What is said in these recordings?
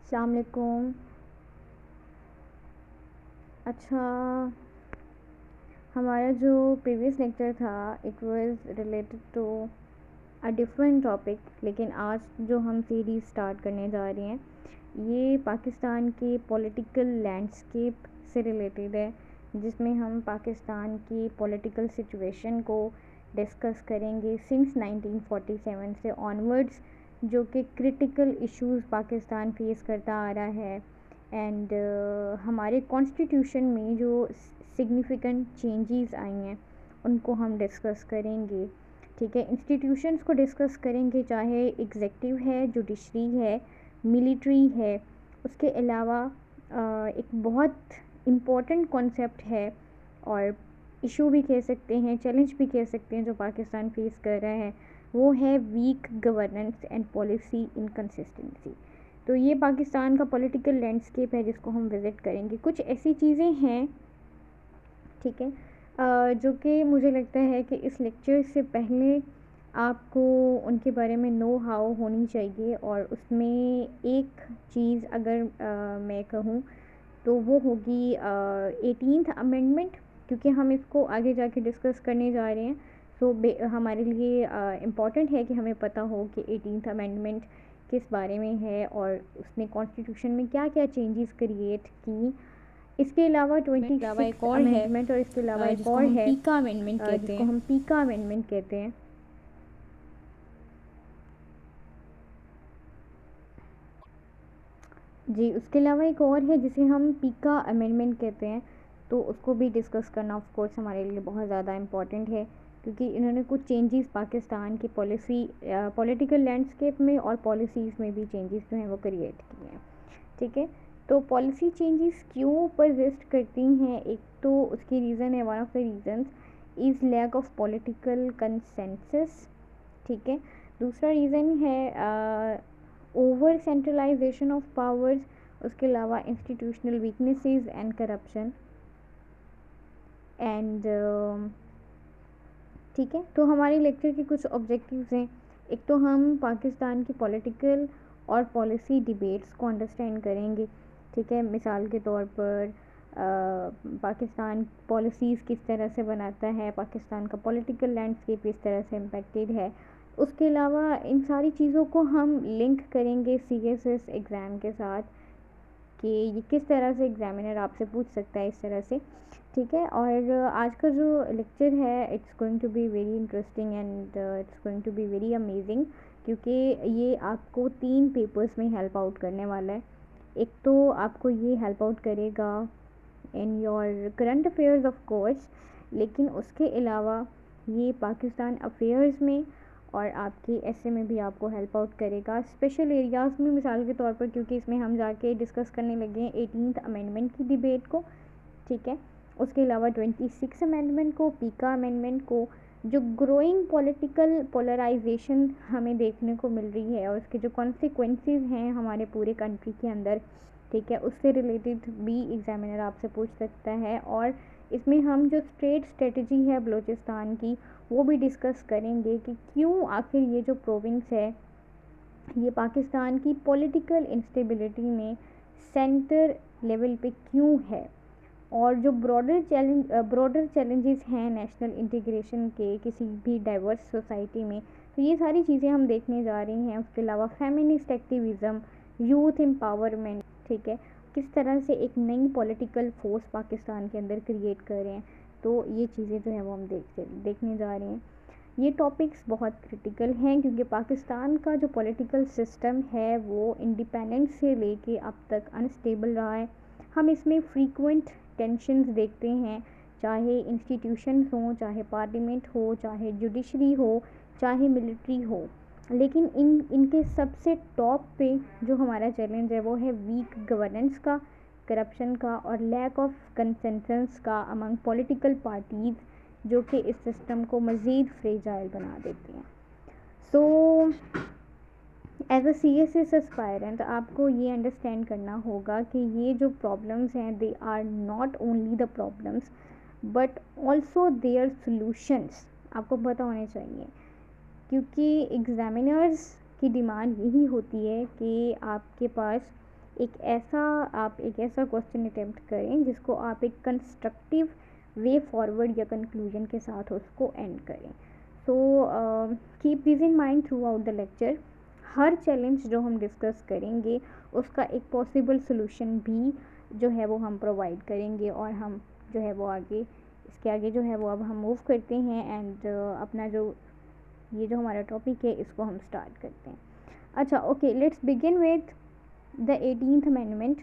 अस्सलाम वालेकुम। अच्छा, हमारा जो प्रीवियस लेक्चर था it was related to a different topic, लेकिन आज जो हम सीरीज़ स्टार्ट करने जा रहे हैं ये पाकिस्तान के पॉलिटिकल लैंडस्केप से रिलेटेड है, जिसमें हम पाकिस्तान की पॉलिटिकल सिचुएशन को डिस्कस करेंगे सिंस 1947 से ऑनवर्ड्स, जो कि क्रिटिकल इश्यूज़ पाकिस्तान फेस करता आ रहा है। एंड हमारे कॉन्स्टिट्यूशन में जो सिग्निफिकेंट चेंजेस आई हैं उनको हम डिस्कस करेंगे। ठीक है, इंस्टीट्यूशंस को डिस्कस करेंगे, चाहे एग्जेक्टिव है, जुडिशरी है, मिलिट्री है। उसके अलावा एक बहुत इम्पोर्टेंट कॉन्सेप्ट है और इशू भी कह सकते हैं, चैलेंज भी कह सकते हैं, जो पाकिस्तान फेस कर रहा है, वो है weak governance and policy inconsistency. तो ये पाकिस्तान का पॉलिटिकल लैंडस्केप है जिसको हम विज़िट करेंगे। कुछ ऐसी चीज़ें हैं, ठीक है, जो कि मुझे लगता है कि इस लेक्चर से पहले आपको उनके बारे में नो हाउ होनी चाहिए। और उसमें एक चीज़ अगर मैं कहूँ तो वो होगी 18th अमेंडमेंट, क्योंकि हम इसको आगे जाके डिस्कस करने जा रहे हैं। सो हमारे लिए इम्पॉर्टेंट है कि हमें पता हो कि 18th अमेंडमेंट किस बारे में है और उसने कॉन्स्टिट्यूशन में क्या क्या चेंजेस क्रिएट की। इसके अलावा अलावा 26 एक और है अमेंडमेंट और इसके अलावा एक जिसको और हम है पीका अमेंडमेंट कहते जिसको हैं। हम पीका अमेंडमेंट कहते हैं। जी, उसके अलावा एक और है जिसे हम पीका अमेंडमेंट कहते हैं, तो उसको भी डिस्कस करना ऑफ कोर्स हमारे लिए बहुत ज़्यादा इम्पॉर्टेंट है, क्योंकि इन्होंने कुछ चेंजेस पाकिस्तान की पॉलिटिकल लैंडस्केप में और पॉलिसीज़ में भी चेंजेस जो हैं वो क्रिएट किए हैं। ठीक है, तो पॉलिसी चेंजेस क्यों परसिस्ट करती हैं? एक तो उसकी रीज़न है, one of the reasons is lack of political consensus. ठीक है, दूसरा रीज़न है ओवर सेंट्रलाइजेशन ऑफ पावर्स, उसके अलावा institutional weaknesses and corruption. And ठीक है, तो हमारे लेक्चर के कुछ ऑब्जेक्टिव्स हैं। एक तो हम पाकिस्तान की पॉलिटिकल और पॉलिसी डिबेट्स को अंडरस्टैंड करेंगे। ठीक है, मिसाल के तौर पर पाकिस्तान पॉलिसीज़ किस तरह से बनाता है, पाकिस्तान का पॉलिटिकल लैंडस्केप किस तरह से इम्पेक्टेड है। उसके अलावा इन सारी चीज़ों को हम लिंक करेंगे CSS एग्ज़ाम के साथ कि ये किस तरह से एग्ज़ामिनर आपसे पूछ सकता है इस तरह से। ठीक है, और आज का जो लेक्चर है it's going to be very interesting and it's going to be very amazing, क्योंकि ये आपको 3 पेपर्स में हेल्प आउट करने वाला है। एक तो आपको ये हेल्प आउट करेगा in your current affairs of course, लेकिन उसके अलावा ये पाकिस्तान अफेयर्स में और आपके ऐसे में भी आपको हेल्प आउट करेगा, स्पेशल एरियाज़ में। मिसाल के तौर पर, क्योंकि इसमें हम जाके डिस्कस करने लगे हैं 18th अमेंडमेंट की डिबेट को। ठीक है, उसके अलावा 26 अमेंडमेंट को, पीका अमेंडमेंट को, जो ग्रोइंग पॉलिटिकल पोलराइजेशन हमें देखने को मिल रही है और उसके जो कॉन्सिक्वेंसेस हैं हमारे पूरे कंट्री के अंदर, ठीक है, उससे रिलेटेड भी एग्जामिनर आपसे पूछ सकता है। और इसमें हम जो स्ट्रेट स्ट्रेटजी है बलूचिस्तान की वो भी डिस्कस करेंगे कि क्यों आखिर ये जो प्रोविंस है ये पाकिस्तान की पॉलिटिकल इंस्टेबिलिटी में सेंटर लेवल पे क्यों है, और जो ब्रॉडर चैलेंजेस हैं नेशनल इंटीग्रेशन के किसी भी डाइवर्स सोसाइटी में, तो ये सारी चीज़ें हम देखने जा रही हैं। उसके अलावा फेमिनिस्ट एक्टिविज़म, यूथ एम्पावरमेंट, ठीक है, किस तरह से एक नई पॉलिटिकल फोर्स पाकिस्तान के अंदर क्रिएट कर रहे हैं, तो ये चीज़ें जो हैं वो हम देखने जा रहे हैं। ये टॉपिक्स बहुत क्रिटिकल हैं, क्योंकि पाकिस्तान का जो पॉलिटिकल सिस्टम है वो इंडिपेंडेंस से लेके अब तक अनस्टेबल रहा है। हम इसमें फ्रीक्वेंट टेंशन्स देखते हैं, चाहे इंस्टीट्यूशंस हों, चाहे पार्लियामेंट हो, चाहे जुडिशरी हो, चाहे मिलिट्री हो। लेकिन इनके सबसे टॉप पे जो हमारा चैलेंज है वो है वीक गवर्नेंस का, करप्शन का और लैक ऑफ कंसेंसस का अमंग पॉलिटिकल पार्टीज़, जो कि इस सिस्टम को मज़ीद फ्रेजाइल बना देती हैं। So as a CSS aspirant आपको ये अंडरस्टैंड करना होगा कि ये जो प्रॉब्लम्स हैं they are not only the problems but also their solutions, आपको पता होने चाहिए, क्योंकि एग्ज़ामिनर्स की डिमांड यही होती है कि आपके पास आप एक ऐसा क्वेश्चन अटेम्प्ट करें जिसको आप एक कंस्ट्रक्टिव वे फॉरवर्ड या कंक्लूजन के साथ उसको एंड करें। So keep this in mind through out the lecture. Her challenge जो हम डिस्कस करेंगे उसका एक पॉसिबल सोल्यूशन भी जो है वो हम प्रोवाइड करेंगे, और हम जो है वो आगे इसके आगे जो है वो अब हम मूव करते हैं एंड अपना जो ये जो हमारा टॉपिक है इसको हम स्टार्ट करते हैं। अच्छा, okay, let's begin with the 18th amendment.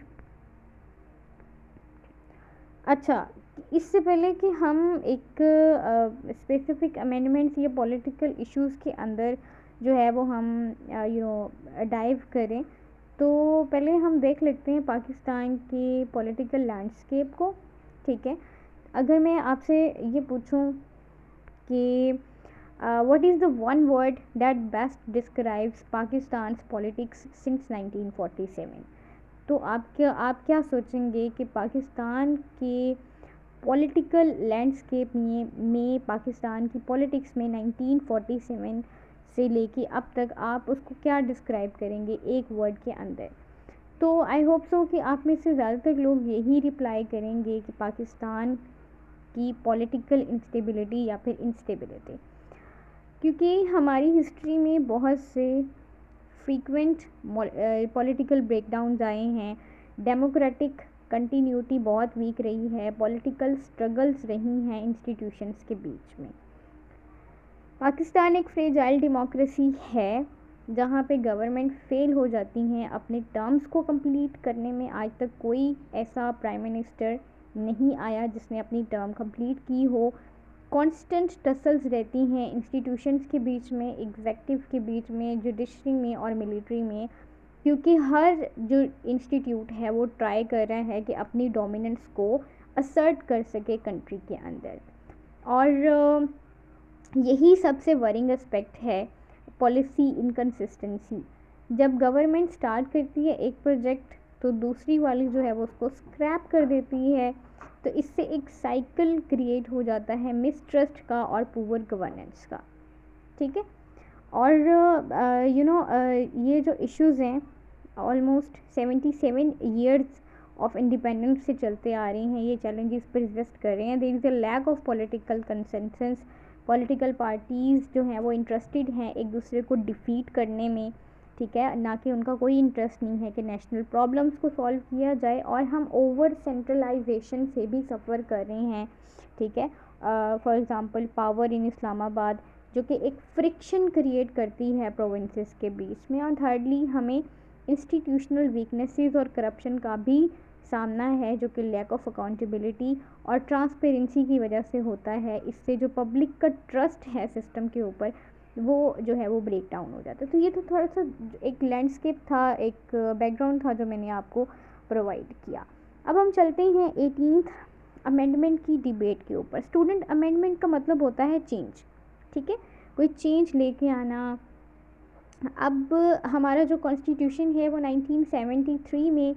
अच्छा, इससे पहले कि हम एक स्पेसिफिक अमेंडमेंट्स या पॉलिटिकल इश्यूज़ के अंदर जो है वो हम डाइव करें, तो पहले हम देख लेते हैं पाकिस्तान के पॉलिटिकल लैंडस्केप को। ठीक है, अगर मैं आपसे ये पूछूं कि what is the one word that best describes Pakistan politics since 1947, तो आप क्या सोचेंगे कि पाकिस्तान के पॉलिटिकल लैंडस्केप में पाकिस्तान की पॉलिटिक्स में 1947 से लेके अब तक आप उसको क्या डिस्क्राइब करेंगे एक वर्ड के अंदर? तो आई होप सो कि आप में से ज़्यादातर लोग यही रिप्लाई करेंगे कि पाकिस्तान की पॉलिटिकल इंस्टेबिलिटी या फिर इंस्टेबिलिटी, क्योंकि हमारी हिस्ट्री में बहुत से फ्रीक्वेंट पॉलिटिकल ब्रेकडाउन्स आए हैं, डेमोक्रेटिक कंटिन्यूटी बहुत वीक रही है, पॉलिटिकल स्ट्रगल्स रही हैं इंस्टीट्यूशंस के बीच में। पाकिस्तान एक फ्रेजाइल डेमोक्रेसी है जहाँ पे गवर्नमेंट फेल हो जाती हैं अपने टर्म्स को कंप्लीट करने में। आज तक कोई ऐसा प्राइम मिनिस्टर नहीं आया जिसने अपनी टर्म कंप्लीट की हो। कांस्टेंट टसल्स रहती हैं इंस्टीट्यूशंस के बीच में, एग्जेक्टिव के बीच में, जुडिशरी में और मिलिट्री में, क्योंकि हर जो इंस्टीट्यूट है वो ट्राई कर रहा है कि अपनी डोमिनेंस को असर्ट कर सके कंट्री के अंदर। और यही सबसे वरिंग एस्पेक्ट है पॉलिसी इनकन्सिस्टेंसी। जब गवर्नमेंट स्टार्ट करती है एक प्रोजेक्ट तो दूसरी वाली जो है वो उसको स्क्रैप कर देती है, तो इससे एक साइकिल क्रिएट हो जाता है मिसट्रस्ट का और पुअर गवर्नेंस का। ठीक है, और ये जो इश्यूज़ हैं ऑलमोस्ट 77 ईयर्स ऑफ इंडिपेंडेंस से चलते आ रहे हैं, ये चैलेंजेस परसिस्ट कर रहे हैं। There is a lack of political consensus. Political parties जो हैं वो इंटरेस्टेड हैं एक दूसरे को डिफीट करने में, ठीक है, ना कि उनका कोई इंटरेस्ट नहीं है कि नेशनल प्रॉब्लम्स को सॉल्व किया जाए। और हम ओवर सेंट्रलाइजेशन से भी सफ़र कर रहे हैं। ठीक है, for example power in Islamabad जो कि एक फ्रिक्शन क्रिएट करती है प्रोविंसेस के बीच में। और थर्डली हमें इंस्टीट्यूशनल वीकनेसेस और करप्शन का भी सामना है जो कि लैक ऑफ अकाउंटेबिलिटी और ट्रांसपेरेंसी की वजह से होता है। इससे जो पब्लिक का ट्रस्ट है सिस्टम के ऊपर वो जो है वो ब्रेक डाउन हो जाता है। तो ये तो थोड़ा सा एक लैंडस्केप था, एक बैकग्राउंड था जो मैंने आपको प्रोवाइड किया। अब हम चलते हैं 18th अमेंडमेंट की डिबेट के ऊपर। स्टूडेंट अमेंडमेंट का मतलब होता है चेंज। ठीक है, कोई चेंज लेके आना। अब हमारा जो कॉन्स्टिट्यूशन है वो 1973 में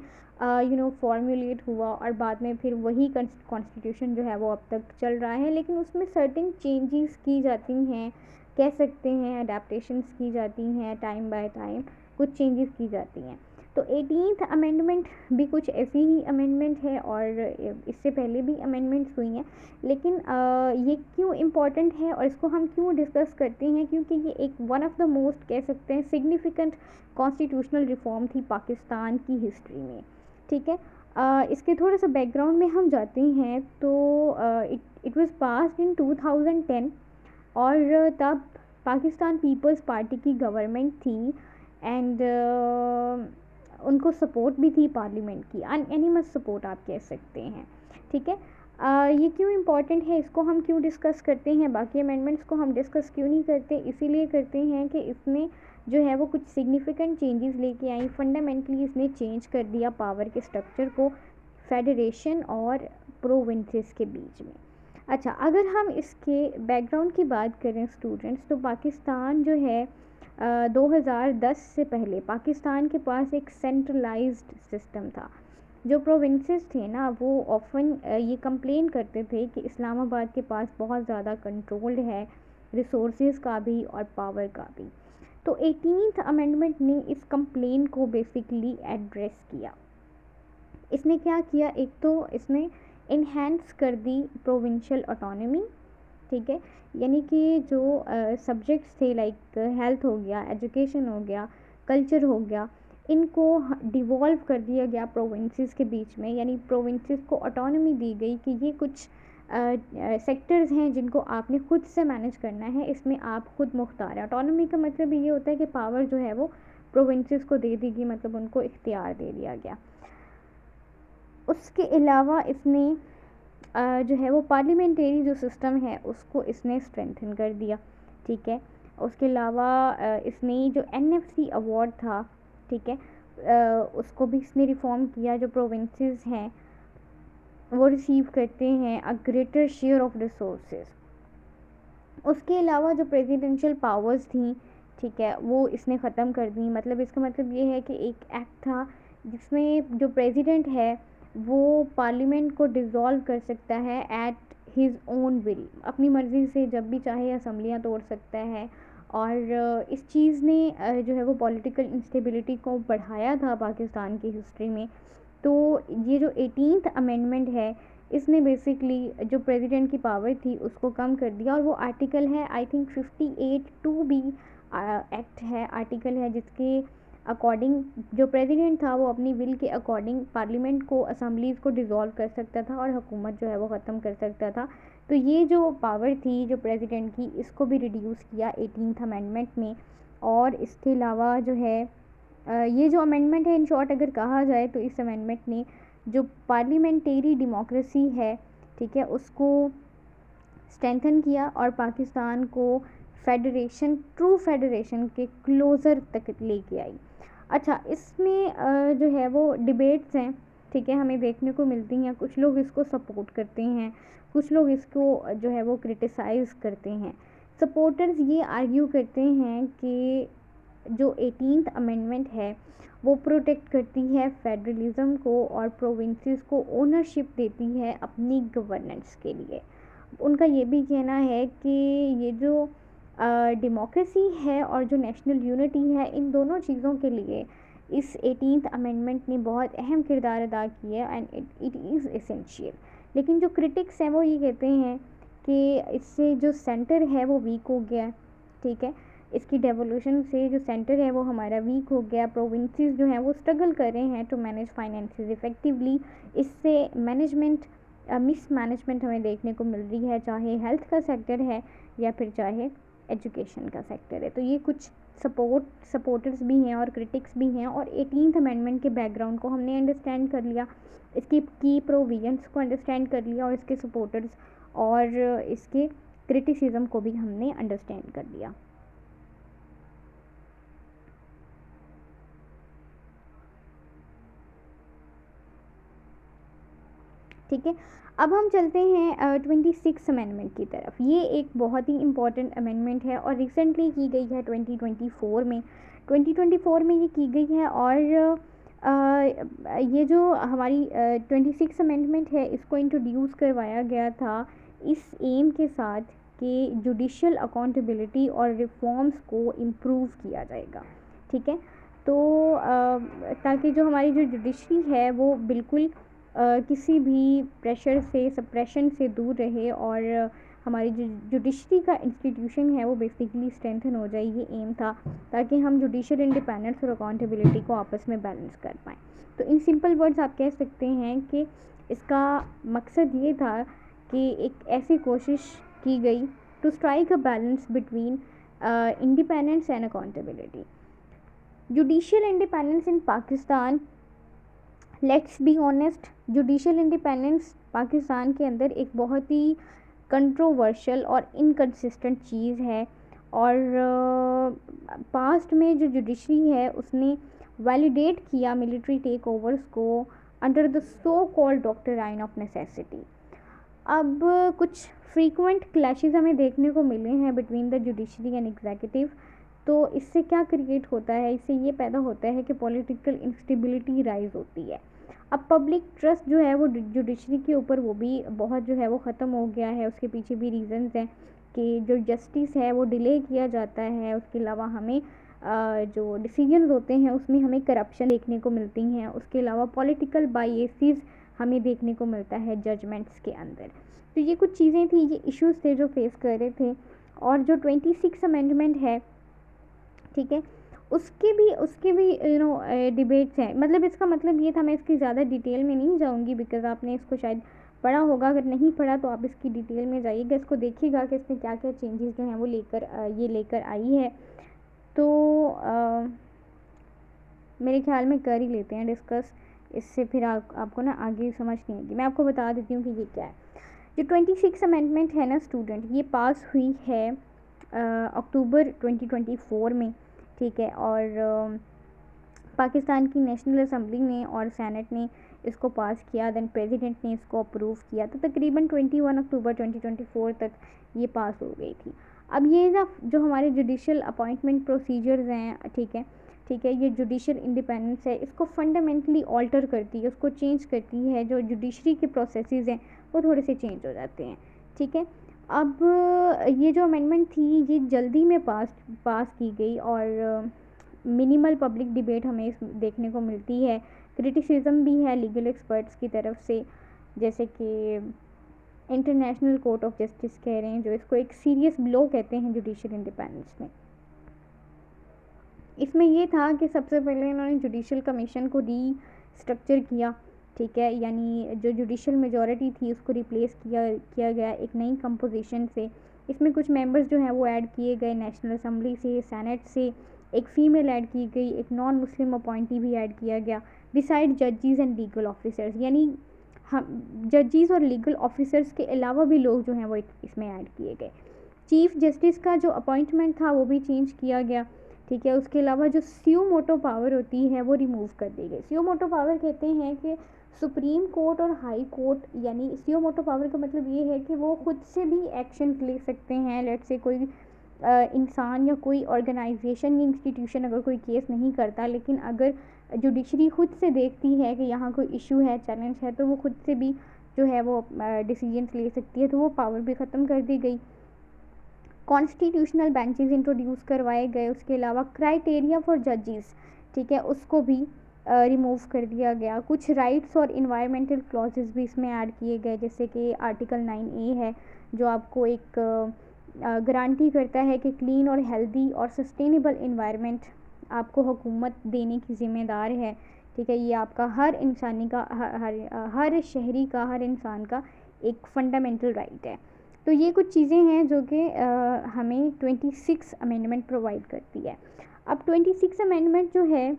फॉर्मुलेट हुआ और बाद में फिर वही कॉन्स्टिट्यूशन जो है वो अब तक चल रहा है, लेकिन उसमें सर्टेन चेंजेस की जाती हैं, कह सकते हैं अडेप्टेशंस की जाती हैं, टाइम बाय टाइम कुछ चेंजेस की जाती हैं। तो 18th अमेंडमेंट भी कुछ ऐसी ही अमेंडमेंट है और इससे पहले भी अमेंडमेंट्स हुई हैं, लेकिन ये क्यों इम्पॉर्टेंट है और इसको हम क्यों डिस्कस करते हैं, क्योंकि ये एक वन ऑफ द मोस्ट कह सकते हैं सिग्निफिकेंट कॉन्स्टिट्यूशनल रिफॉर्म थी पाकिस्तान की हिस्ट्री में। ठीक है, इसके थोड़ा सा बैकग्राउंड में हम जाते हैं तो इट वाज पास्ड इन 2010 और तब पाकिस्तान पीपल्स पार्टी की गवर्नमेंट थी एंड उनको सपोर्ट भी थी पार्लियामेंट की, अनएनिमस सपोर्ट आप कह सकते हैं। ठीक है, ये क्यों इम्पॉर्टेंट है, इसको हम क्यों डिस्कस करते हैं, बाकी अमेंडमेंट्स को हम डिस्कस क्यों नहीं करते? इसीलिए करते हैं कि इसमें जो है वो कुछ सिग्निफिकेंट चेंजेस लेके आई। फंडामेंटली इसने चेंज कर दिया पावर के स्ट्रक्चर को फेडरेशन और प्रोविंसेस के बीच में। अच्छा, अगर हम इसके बैकग्राउंड की बात करें स्टूडेंट्स, तो पाकिस्तान जो है 2010 से पहले पाकिस्तान के पास एक सेंट्रलाइज्ड सिस्टम था। जो प्रोविंसेस थे ना वो ऑफन ये कंप्लेन करते थे कि इस्लामाबाद के पास बहुत ज़्यादा कंट्रोल्ड है रिसोर्सेज का भी और पावर का भी। तो 18th अमेंडमेंट ने इस कंप्लेन को बेसिकली एड्रेस किया। इसने क्या किया, एक तो इसने इन्हेंस कर दी प्रोविंशियल ऑटोनॉमी, ठीक है, यानी कि जो सब्जेक्ट्स थे लाइक हेल्थ हो गया, एजुकेशन हो गया, कल्चर हो गया, इनको डिवॉल्व कर दिया गया प्रोविंसेस के बीच में, यानी प्रोविंसेस को ऑटोनॉमी दी गई कि ये कुछ सेक्टर्स हैं जिनको आपने खुद से मैनेज करना है, इसमें आप खुद मुख्तार हैं। ऑटोनॉमी का मतलब ये होता है कि पावर जो है वो प्रोविंसेस को दे दी गई, मतलब उनको इख्तियार दे दिया गया। उसके अलावा इसने जो है वो पार्लियामेंटेरी जो सिस्टम है उसको इसने स्ट्रेंथन कर दिया, ठीक है। उसके अलावा इसने जो NFC अवार्ड था, ठीक है, उसको भी इसने रिफॉर्म किया। जो प्रोविंसेस हैं वो रिसीव करते हैं a greater share of resources. उसके अलावा जो प्रेसिडेंशियल पावर्स थी, ठीक है, वो इसने ख़त्म कर दी। मतलब इसका मतलब ये है कि एक एक्ट था जिसमें जो प्रेसिडेंट है वो पार्लियामेंट को डिज़ोल्व कर सकता है एट हिज ओन विल, अपनी मर्ज़ी से जब भी चाहे असम्बलियाँ तोड़ सकता है। और इस चीज़ ने जो है वो पॉलिटिकल इंस्टेबिलिटी को बढ़ाया था पाकिस्तान की हिस्ट्री में। तो ये जो 18th अमेंडमेंट है, इसने बेसिकली जो प्रेसिडेंट की पावर थी उसको कम कर दिया। और वो आर्टिकल है आई थिंक 58(2)B एक्ट है, आर्टिकल है, जिसके अकॉर्डिंग जो प्रेसिडेंट था वो अपनी विल के अकॉर्डिंग पार्लियामेंट को, असम्बलीज़ को डिज़ोल्व कर सकता था और हुकूमत जो है वो ख़त्म कर सकता था। तो ये जो पावर थी जो प्रेसिडेंट की, इसको भी रिड्यूस किया 18th अमेंडमेंट में। और इसके अलावा जो है ये जो अमेंडमेंट है, इन शॉर्ट अगर कहा जाए तो इस अमेंडमेंट ने जो पार्लियामेंटेरी डेमोक्रेसी है, ठीक है, उसको स्ट्रेंथन किया और पाकिस्तान को फेडरेशन, ट्रू फेडरेशन के क्लोज़र तक लेके आई। अच्छा, इसमें जो है वो डिबेट्स हैं, ठीक है, हमें देखने को मिलती हैं। कुछ लोग इसको सपोर्ट करते हैं, कुछ लोग इसको जो है वो क्रिटिसाइज़ करते हैं। सपोर्टर्स ये आर्ग्यू करते हैं कि जो 18th अमेंडमेंट है वो प्रोटेक्ट करती है फेडरलिज्म को और प्रोविंसेस को ओनरशिप देती है अपनी गवर्नेंस के लिए। उनका ये भी कहना है कि ये जो डेमोक्रेसी है और जो नेशनल यूनिटी है, इन दोनों चीज़ों के लिए इस 18th अमेंडमेंट ने बहुत अहम किरदार अदा किया एंड इट इज़ एसेंशियल। लेकिन जो क्रिटिक्स हैं वो ये कहते हैं कि इससे जो सेंटर है वो वीक हो गया, ठीक है, इसकी डेवोल्यूशन से जो सेंटर है वो हमारा वीक हो गया। प्रोविंसेस जो हैं वो स्ट्रगल कर रहे हैं टू मैनेज फाइनेंसेस इफ़ेक्टिवली। इससे मैनेजमेंट मिस मैनेजमेंट हमें देखने को मिल रही है, चाहे हेल्थ का सेक्टर है या फिर चाहे एजुकेशन का सेक्टर है। तो ये कुछ सपोर्टर्स भी हैं और क्रिटिक्स भी हैं। और 18th अमेंडमेंट के बैकग्राउंड को हमने अंडरस्टैंड कर लिया, इसकी की प्रोविजंस को अंडरस्टैंड कर लिया और इसके सपोर्टर्स और इसके क्रिटिसिज्म को भी हमने अंडरस्टैंड कर लिया। ठीक है, अब हम चलते हैं 26 अमेंडमेंट की तरफ। ये एक बहुत ही इम्पॉर्टेंट अमेंडमेंट है और रिसेंटली की गई है 2024 में। 2024 में ये की गई है। और ये जो हमारी 26 अमेंडमेंट है, इसको इंट्रोड्यूस करवाया गया था इस एम के साथ कि जुडिशल अकाउंटेबिलिटी और रिफॉर्म्स को इम्प्रूव किया जाएगा, ठीक है। तो ताकि जो हमारी जो जुडिशरी है वो बिल्कुल किसी भी प्रेशर से, सप्रेशन से दूर रहे और हमारी जो जुडिशरी का इंस्टीट्यूशन है वो बेसिकली स्ट्रेंथन हो जाए, ये एम था, ताकि हम जुडिशल इंडिपेंडेंस और अकाउंटेबिलिटी को आपस में बैलेंस कर पाएँ। तो इन सिंपल वर्ड्स आप कह सकते हैं कि इसका मकसद ये था कि एक ऐसी कोशिश की गई to strike a balance between independence and accountability. Judicial independence in Pakistan, let's be honest, judicial independence Pakistan के अंदर एक बहुत ही कंट्रोवर्शियल और इनकन्सिस्टेंट चीज़ है। और पास्ट में जो जुडिशरी है उसने वैलिडेट किया मिलिट्री टेक ओवर्स को under the so called doctrine of necessity. अब कुछ फ्रीक्वेंट क्लैशेस हमें देखने को मिले हैं between the judiciary and executive. तो इससे क्या क्रिएट होता है, इससे ये पैदा होता है कि पॉलिटिकल इंस्टेबिलिटी राइज होती है। अब पब्लिक ट्रस्ट जो है वो जुडिशरी के ऊपर वो भी बहुत जो है वो ख़त्म हो गया है। उसके पीछे भी रीज़न्स हैं कि जो जस्टिस है वो डिले किया जाता है। उसके अलावा हमें जो डिसीजंस होते हैं उसमें हमें करप्शन देखने को मिलती हैं। उसके अलावा पॉलिटिकल बायसेस हमें देखने को मिलता है जजमेंट्स के अंदर। तो ये कुछ चीज़ें थी, ये इश्यूज थे जो फेस कर रहे थे। और जो 26 अमेंडमेंट है, ठीक है, उसके भी डिबेट्स हैं। मतलब इसका मतलब ये था, मैं इसकी ज़्यादा डिटेल में नहीं जाऊँगी बिकॉज़ आपने इसको शायद पढ़ा होगा। अगर नहीं पढ़ा तो आप इसकी डिटेल में जाइएगा, इसको देखिएगा कि इसमें क्या क्या चेंजेस जो हैं वो लेकर आई है। तो मेरे ख्याल में कर ही लेते हैं डिस्कस, इससे फिर आपको ना आगे समझ नहीं आएगी। मैं आपको बता देती हूँ कि ये क्या है। जो 26 अमेंडमेंट है ना स्टूडेंट, ये पास हुई है अक्टूबर 2024 में, ठीक है। और पाकिस्तान की नेशनल असम्बली ने और सेनेट ने इसको पास किया, देन प्रेसिडेंट ने इसको अप्रूव किया। तो तकरीबन 21 अक्टूबर 2024 तक ये पास हो गई थी। अब ये ना जो हमारे जुडिशल अपॉइंटमेंट प्रोसीजर्स हैं, ठीक है, ये जुडिशल इंडिपेंडेंस है, इसको फंडामेंटली ऑल्टर करती है, उसको चेंज करती है। जो जुडिशरी के प्रोसेसेस हैं वो थोड़े से चेंज हो जाते हैं, ठीक है। अब ये जो अमेंडमेंट थी ये जल्दी में पास की गई और मिनिमल पब्लिक डिबेट हमें देखने को मिलती है। क्रिटिसिज्म भी है लीगल एक्सपर्ट्स की तरफ से, जैसे कि इंटरनेशनल कोर्ट ऑफ जस्टिस कह रहे हैं, जो इसको एक सीरियस ब्लो कहते हैं जुडिशल इंडिपेंडेंस में। इसमें ये था कि सबसे पहले इन्होंने जुडिशल कमीशन को रीस्ट्रक्चर किया, ठीक है, यानी जो जुडिशल मेजॉरिटी थी उसको रिप्लेस किया गया एक नई कंपोजिशन से। इसमें कुछ मेंबर्स जो हैं वो ऐड किए गए नेशनल असम्बली से, सेनेट से, एक फ़ीमेल ऐड की गई, एक नॉन मुस्लिम अपॉइंटी भी ऐड किया गया, बिसाइड जजेस एंड लीगल ऑफिसर्स। यानी हम जजेस और लीगल ऑफिसर्स के अलावा भी लोग जो हैं वो इसमें ऐड किए गए। चीफ जस्टिस का जो अपॉइंटमेंट था वो भी चेंज किया गया, ठीक है। उसके अलावा जो स्यू मोटो पावर होती है वो रिमूव कर दी गई। स्यू मोटो पावर कहते हैं कि सुप्रीम कोर्ट और हाई कोर्ट, यानी स्यू मोटो पावर का मतलब ये है कि वो खुद से भी एक्शन ले सकते हैं। लेट से कोई इंसान या कोई ऑर्गेनाइजेशन या इंस्टीट्यूशन अगर कोई केस नहीं करता, लेकिन अगर जुडिशरी खुद से देखती है कि यहाँ कोई इशू है, चैलेंज है, तो वो खुद से भी जो है वो डिसीजंस ले सकती है। तो वो पावर भी ख़त्म कर दी गई। कॉन्स्टिट्यूशनल बेंचेस इंट्रोड्यूस करवाए गए। उसके अलावा क्राइटेरिया फॉर जजेस, ठीक है, उसको भी रिमूव कर दिया गया। कुछ राइट्स और इन्वायरमेंटल क्लॉजेस भी इसमें ऐड किए गए, जैसे कि आर्टिकल 9A है जो आपको एक गारंटी करता है कि क्लीन और हेल्दी और सस्टेनेबल इन्वायरमेंट आपको हुकूमत देने की ज़िम्मेदार है, ठीक है। ये आपका हर इंसानी का हर शहरी का, हर इंसान का एक फंडामेंटल राइट है। तो ये कुछ चीज़ें हैं जो कि हमें 26 अमेंडमेंट प्रोवाइड करती है। अब 26 अमेंडमेंट जो है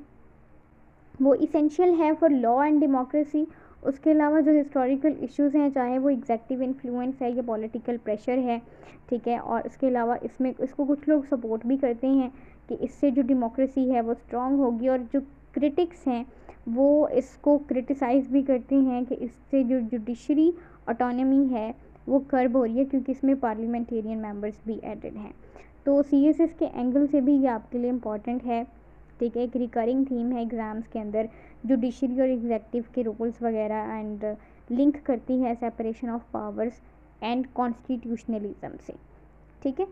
वो इसेंशियल है फॉर लॉ एंड डेमोक्रेसी। उसके अलावा जो हिस्टोरिकल इश्यूज़ हैं, चाहे वो एग्जेक्टिव इन्फ्लुएंस है या पॉलिटिकल प्रेशर है, ठीक है, और इसके अलावा इसको कुछ लोग सपोर्ट भी करते हैं कि इससे जो डेमोक्रेसी है वो स्ट्रॉन्ग होगी। और जो क्रिटिक्स हैं वो इसको क्रिटिसाइज़ भी करते हैं कि इससे जो जुडिशरी ऑटोनॉमी है वो कर्ब हो रही है, क्योंकि इसमें पार्लियामेंटेरियन मेंबर्स भी एडेड हैं। तो CSS के एंगल से भी ये आपके लिए इम्पॉर्टेंट है, ठीक है। एक रिकरिंग थीम है एग्ज़ाम्स के अंदर, जुडिशरी और एग्जेक्टिव के रोल्स वगैरह, एंड लिंक करती है separation of powers and constitutionalism से, ठीक है।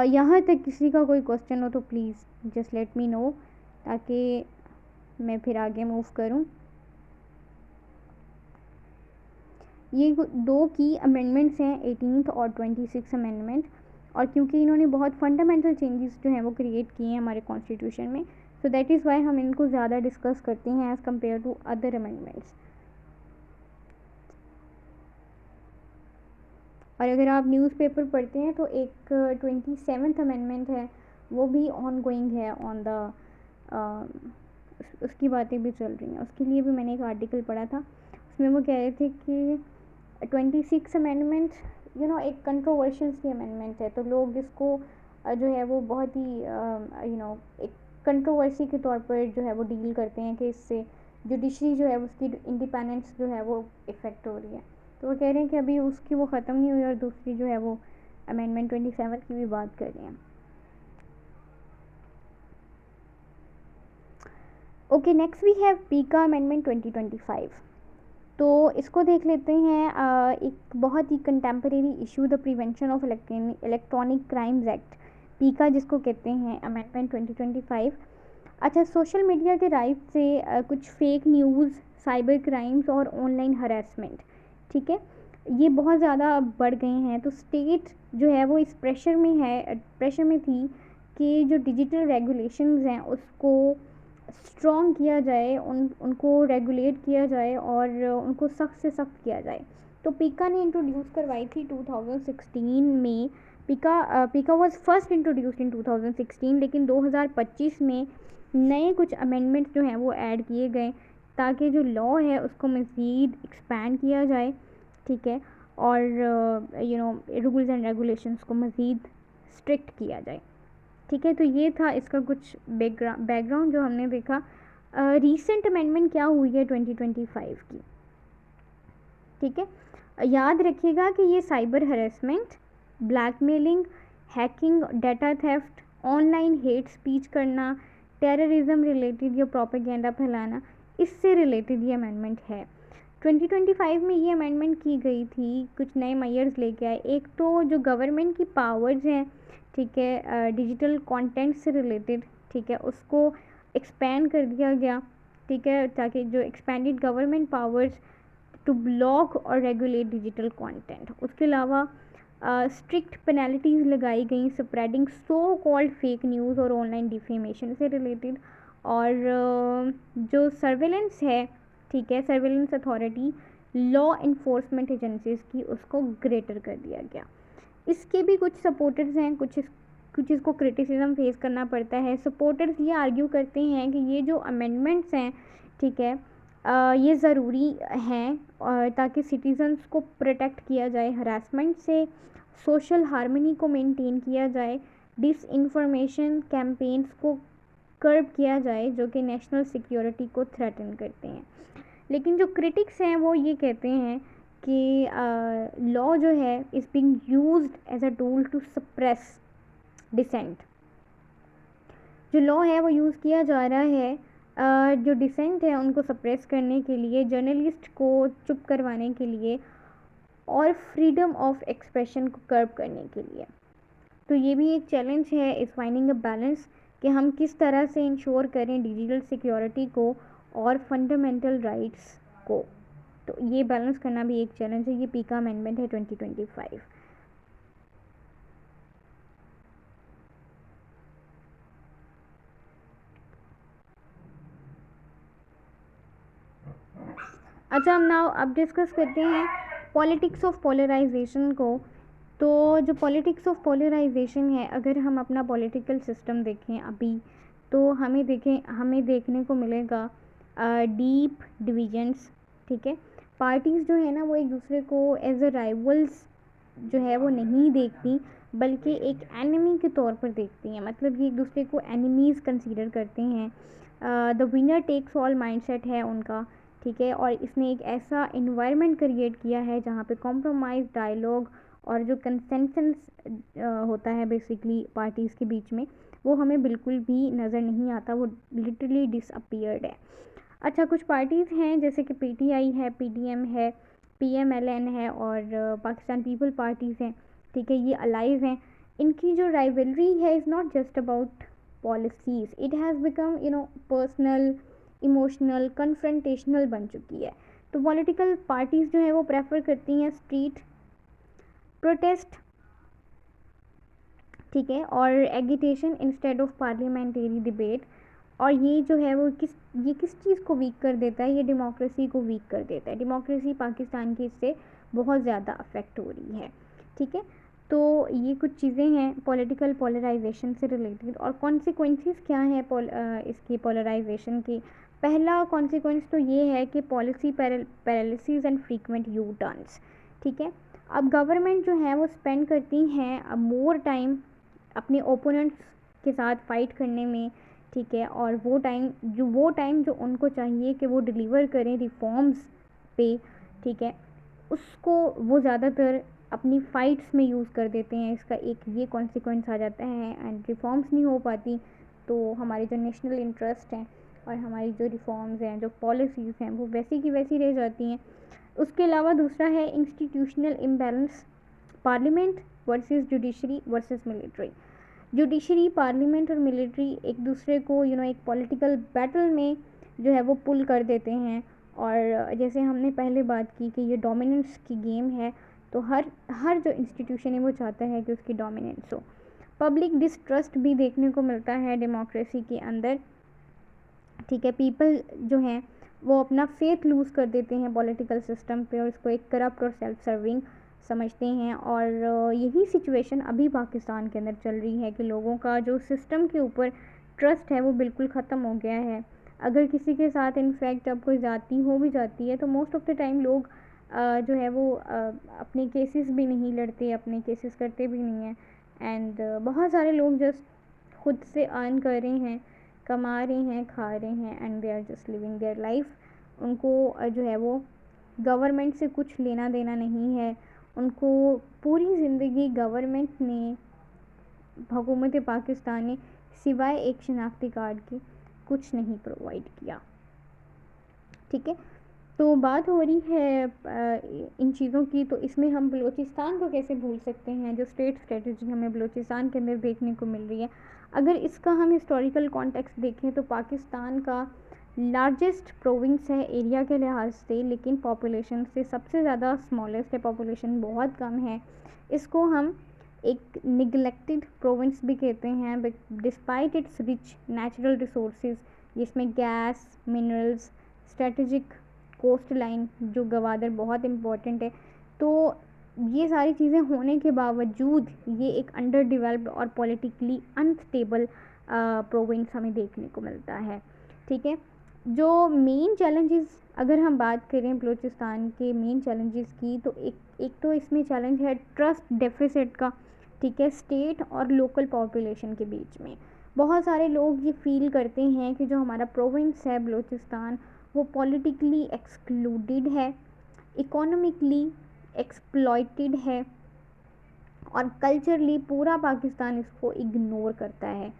यहाँ तक किसी का कोई क्वेश्चन हो तो please just let me know, ताकि मैं फिर आगे मूव करूँ। ये दो की अमेंडमेंट्स हैं, 18th और 26 अमेंडमेंट। और क्योंकि इन्होंने बहुत फंडामेंटल चेंजेस जो हैं वो क्रिएट किए हैं हमारे कॉन्स्टिट्यूशन में, सो दैट इज़ वाई हम इनको ज़्यादा डिस्कस करते हैं as compared to other amendments. और अगर आप न्यूज़पेपर पढ़ते हैं तो एक 27th अमेंडमेंट है, वो भी ऑन गोइंग है, ऑन द उसकी बातें भी चल रही हैं। उसके लिए भी मैंने एक आर्टिकल पढ़ा था, उसमें वो कह रहे थे कि 26 अमेंडमेंट एक कंट्रोवर्शियल सी अमेंडमेंट है। तो लोग इसको जो है वो बहुत ही एक कंट्रोवर्सी के तौर पर जो है वो डील करते हैं कि इससे जुडिशरी जो है उसकी इंडिपेंडेंस जो है वो इफ़ेक्ट हो रही है। तो वो कह रहे हैं कि अभी उसकी वो ख़त्म नहीं हुई और दूसरी जो है वो अमेंडमेंट 27 की भी बात कर रहे हैं। Okay, next we have PECA amendment 2025। तो इसको देख लेते हैं। एक बहुत ही contemporary issue, the prevention of electronic crimes act, PECA जिसको कहते हैं, अमेंडमेंट 2025। अच्छा, सोशल मीडिया के राइज से कुछ फेक न्यूज़, साइबर क्राइम्स और ऑनलाइन हरासमेंट, ठीक है, ये बहुत ज़्यादा बढ़ गए हैं। तो स्टेट जो है वो इस प्रेशर में थी कि जो डिजिटल रेगुलेशंस हैं उसको स्ट्रॉन्ग किया जाए, उनको रेगुलेट किया जाए और उनको सख्त से सख्त किया जाए। तो पीका ने इंट्रोड्यूस करवाई थी 2016 में। पीका वाज फर्स्ट इंट्रोड्यूस्ड इन 2016, लेकिन 2025 में नए कुछ अमेंडमेंट्स जो हैं वो ऐड किए गए ताकि जो लॉ है उसको मज़ीद एक्सपैंड किया जाए, ठीक है, और रूल्स एंड रेगुलेशंस को मज़ीद स्ट्रिक्ट किया जाए, ठीक है। तो ये था इसका कुछ बैकग्राउंड जो हमने देखा। रीसेंट अमेंडमेंट क्या हुई है 2025 की, ठीक है। याद रखिएगा कि ये cyber harassment, blackmailing, hacking, data theft, online hate speech करना, टेररिज्म रिलेटेड या प्रोपेगेंडा फैलाना, इससे रिलेटेड ये अमेंडमेंट है। 2025 में ये अमेंडमेंट की गई थी, कुछ नए मेयर्स लेके आए। एक तो जो गवर्नमेंट की पावर्स हैं, ठीक है, डिजिटल कंटेंट से रिलेटेड, ठीक है, उसको एक्सपेंड कर दिया गया, ठीक है, ताकि जो expanded government powers to block और रेगुलेट डिजिटल कंटेंट। उसके अलावा स्ट्रिक्ट पेनल्टीज़ लगाई गई spreading so called fake news और ऑनलाइन डिफेमेशन से रिलेटेड। और जो सर्वेलेंस है, ठीक है, surveillance authority law enforcement agencies की, उसको ग्रेटर कर दिया गया। इसके भी कुछ सपोर्टर्स हैं, कुछ इसको क्रिटिसिज्म फेस करना पड़ता है। सपोर्टर्स ये आर्ग्यू करते हैं कि ये जो अमेंडमेंट्स हैं, ठीक है, ये ज़रूरी हैं ताकि सिटीज़न्स को प्रोटेक्ट किया जाए हरासमेंट से, सोशल हार्मनी को मेंटेन किया जाए, डिस इन्फॉर्मेशन कैंपेन्स को कर्ब किया जाए जो कि नेशनल सिक्योरिटी को थ्रेटन करते हैं। लेकिन जो क्रिटिक्स हैं वो ये कहते हैं कि लॉ जो है is being used as a tool to suppress dissent. जो लॉ है वो यूज़ किया जा रहा है जो डिसेंट है उनको सप्रेस करने के लिए, जर्नलिस्ट को चुप करवाने के लिए और फ्रीडम ऑफ एक्सप्रेशन को कर्ब करने के लिए। तो ये भी एक चैलेंज है इस फाइंडिंग अ बैलेंस कि हम किस तरह से इंश्योर करें डिजिटल सिक्योरिटी को और फंडामेंटल राइट्स को। तो ये बैलेंस करना भी एक चैलेंज है। ये पीका अमेंडमेंट है 2025। अच्छा, हम नाउ अब डिस्कस करते हैं पॉलिटिक्स ऑफ पोलराइजेशन को। तो जो पॉलिटिक्स ऑफ पोलराइजेशन है, अगर हम अपना पॉलिटिकल सिस्टम देखें अभी, तो हमें देखने को मिलेगा डीप डिविजन्स, ठीक है। पार्टीज़ जो है ना वो एक दूसरे को एज अ राइवल्स जो है वो नहीं देखती, बल्कि एक एनिमी के तौर पर देखती हैं। मतलब ये एक दूसरे को एनिमीज़ कंसीडर करते हैं। The winner takes all mindset है उनका, ठीक है। और इसने एक ऐसा इन्वायरमेंट क्रिएट किया है जहाँ पे कॉम्प्रोमाइज़, डायलॉग और जो कंसेंसस होता है बेसिकली पार्टीज़ के बीच में, वो हमें बिल्कुल भी नज़र नहीं आता, वो लिटरली डिसअपीयर्ड है। अच्छा, कुछ पार्टीज़ हैं जैसे कि पीटीआई है, पीडीएम है, पीएमएलएन है और पाकिस्तान पीपल पार्टीज़ हैं, ठीक है, ये अलाइव हैं। इनकी जो राइवलरी है is not just about policies, it has become personal, emotional, confrontational बन चुकी है। तो पॉलिटिकल पार्टीज़ जो है वो प्रेफर करती हैं स्ट्रीट प्रोटेस्ट, ठीक है, और agitation instead of parliamentary debate. और ये जो है वो किस चीज़ को वीक कर देता है, ये डेमोक्रेसी को वीक कर देता है। डेमोक्रेसी पाकिस्तान की इससे बहुत ज़्यादा अफेक्ट हो रही है, ठीक है। तो ये कुछ चीज़ें हैं पॉलिटिकल पोलराइजेशन से रिलेटेड। और कॉन्सिक्वेंसेस क्या हैं इसकी पोलराइजेशन की। पहला कॉन्सिक्वेंस तो ये है कि policy paralysis and frequent you turns, ठीक है। अब गवर्नमेंट जो है वो स्पेंड करती हैं मोर टाइम अपने ओपोनेंट्स के साथ फ़ाइट करने में, ठीक है, और वो टाइम जो उनको चाहिए कि वो डिलीवर करें रिफॉर्म्स पे, ठीक है, उसको वो ज़्यादातर अपनी फ़ाइट्स में यूज़ कर देते हैं। इसका एक ये कॉन्सिक्वेंस आ जाता है। एंड रिफॉर्म्स नहीं हो पाती तो हमारे जो नेशनल इंटरेस्ट हैं और हमारी जो रिफॉर्म्स हैं, जो पॉलिसीज़ हैं, वो वैसी की वैसी रह जाती हैं। उसके अलावा दूसरा है institutional imbalance, parliament versus judiciary versus military. Judiciary, parliament और मिलिट्री एक दूसरे को एक पॉलिटिकल बैटल में जो है वो पुल कर देते हैं। और जैसे हमने पहले बात की कि ये डोमिनेंस की गेम है, तो हर हर जो इंस्टीट्यूशन है वो चाहता है कि उसकी डोमिनेंस हो। पब्लिक डिस्ट्रस्ट भी देखने को मिलता है डेमोक्रेसी के अंदर, ठीक है। पीपल जो हैं वो अपना फेथ लूज़ कर देते हैं पॉलिटिकल सिस्टम पे और इसको एक करप्ट और सेल्फ सर्विंग समझते हैं। और यही सिचुएशन अभी पाकिस्तान के अंदर चल रही है कि लोगों का जो सिस्टम के ऊपर ट्रस्ट है वो बिल्कुल ख़त्म हो गया है। अगर किसी के साथ इनफैक्ट अब कोई ज़्यादती हो भी जाती है तो मोस्ट ऑफ़ द टाइम लोग जो है वो अपने केसेस भी नहीं लड़ते, अपने केसेस करते भी नहीं हैं। एंड बहुत सारे लोग जस्ट खुद से अर्न कर रहे हैं, कमा रहे हैं, खा रहे हैं, and they are just living their life. उनको जो है वो गवर्नमेंट से कुछ लेना देना नहीं है। उनको पूरी ज़िंदगी गवर्नमेंट ने, हुकूमत पाकिस्तान ने सिवाय एक शनाख्ती कार्ड के कुछ नहीं प्रोवाइड किया, ठीक है। तो बात हो रही है इन चीज़ों की, तो इसमें हम बलूचिस्तान को कैसे भूल सकते हैं, जो स्टेट स्ट्रेटजी हमें बलूचिस्तान के अंदर देखने को मिल रही है। अगर इसका हम हिस्टोरिकल कॉन्टेक्स्ट देखें तो पाकिस्तान का लार्जेस्ट प्रोविंस है एरिया के लिहाज से, लेकिन पॉपुलेशन से सबसे ज़्यादा स्मॉलेस्ट है, पॉपुलेशन बहुत कम है। इसको हम एक निगलेक्टेड प्रोविंस भी कहते हैं despite its rich natural resources, जिसमें gas, minerals, strategic coast line जो गवादर बहुत इम्पोर्टेंट है। तो ये सारी चीज़ें होने के बावजूद ये एक अंडर डेवलप्ड और पॉलिटिकली अनस्टेबल प्रोविंस हमें देखने को मिलता है, ठीक है। जो मेन चैलेंजेस अगर हम बात करें बलूचिस्तान के मेन चैलेंजेस की, तो एक तो इसमें चैलेंज है ट्रस्ट डेफिसिट का, ठीक है, स्टेट और लोकल पॉपुलेशन के बीच में। बहुत सारे लोग ये फील करते हैं कि जो हमारा प्रोविंस है बलूचिस्तान वो पॉलिटिकली एक्सक्लूडेड है, इकोनॉमिकली एक्सप्लॉइटेड है, और कल्चरली पूरा पाकिस्तान इसको इग्नोर करता है।